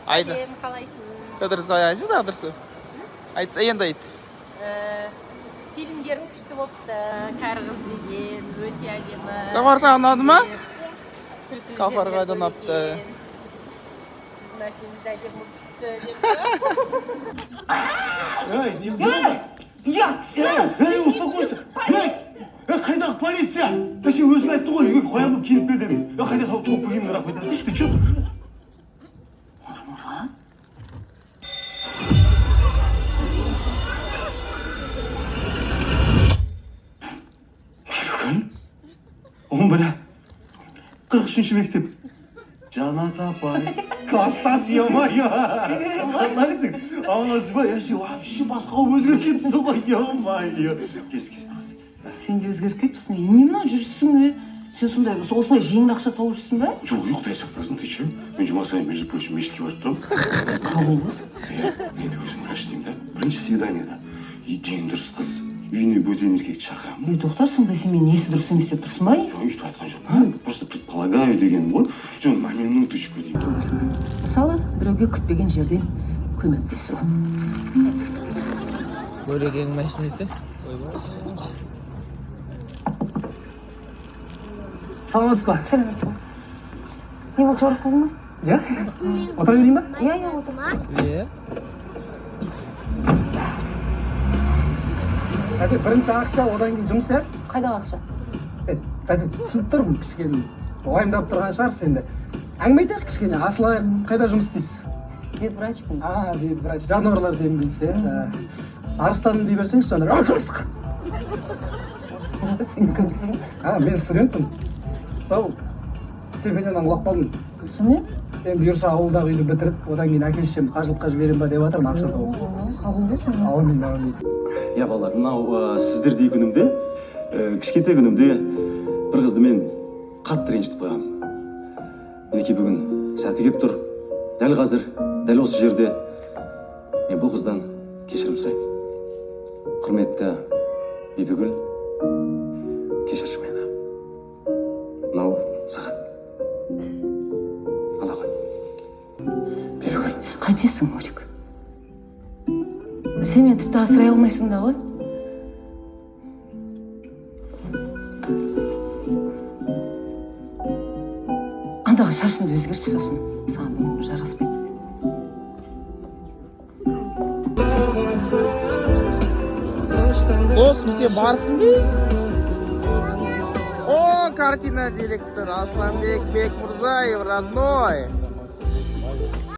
Айда. Қалайсың? Өтірсі айтшы да өтірсі. Айтса енді айт. Фильмдерің күшті болыпты. Кәрі қыз деген, өте әдемі. Қауқар саған ұнады ма? Күлкілі Қауқарға жерлер да ұнапты. көп екен. Біздің машинамызда әдемі түсті деп. Эй, не надо! Эй, успокойся! Эй, қайдағы полиция? Да сен өзің айтты ғой, үйге қоямын келіп кел дедің. Қайда тауып келгенін рахмет айтшы, ты че? Мұрат? Маргүл? Он бірі 43-ші мектеп. Жанат апай, класстас, ё-моё! Қалайсың? Аңызба, сен вообще басқа өзгеріп кеттің ғой, ё-моё! Кес. Сен де өзгеріп кетіпсің. Немнан жүрсің, Сен сондай осылай жеңіл ақша тауып жүрсің ба? Жоқ, Құдай сақтасын, ты че? Мен жұма сайын, между прочим, мешітке барып тұрамын. Қабыл болсын. Мен де өзім врач деймін да. Бірінші свиданиеда. Дені дұрыс қыз, үйіне бөтен еркекті шақырамын. Тоқтар, сонда сен мен несі дұрыс емес деп тұрсың ба? Жоқ, өйтіп айтқан жоқ. Просто предполагаю деген ғой. Жоқ, на минуточку деймін. Мысалы, біреуге күтпеген жерден көмектесу. Бөлегенің машинесі. Саламатсыз ба? Сәлеметсің. Не болды, жорық болды ма? Иә? Отыра берейін ба? Иә, отыр. Иә. Әке, бірінші ақша, одан кейін жұмыс иә? Қайдағы ақша? Әке, түсініп тұрмын, кішкене уайымдап тұрған шығарсыз енді. Әңгіме айтайық кішкене, ашылайық, қайда жұмыс істейсіз? Ветврачпын. Ветврач, жануарларды емдейсіз, иә? Арыстаным дей берсеңіз, жануар. Сен кімсің? Мен студентпін. Сау, стипендиядан құлап қалдым. Шынымен? Енді бұйырса ауылдағы үйді бітіріп, одан кейін әке-шешем қажылыққа жіберем ба деп жатырмын, ақша тауып. Қабыл болсын. Аумин. Иә, балалар, мынау сіздердей күнімде, кішкентай күнімде бір қызды мен қатты ренжітіп қойғанмын. Мінекей бүгін сәті келіп тұр. Дәл қазір, дәл осы жерде мен бұл қыздан кешірім сұраймын. Құрметті Бибігүл, кешірші мені. Мынау саған. Ала ғой. Бибігүл. Қайтесің, Нурик? Сен мен тіпті асырай алмайсың да ғой? Андағы шашынды өзгертші, сосын саған жараспайды. Досым, сен барсың бе? О, картина директор Асланбек Бекмурзаев, родной.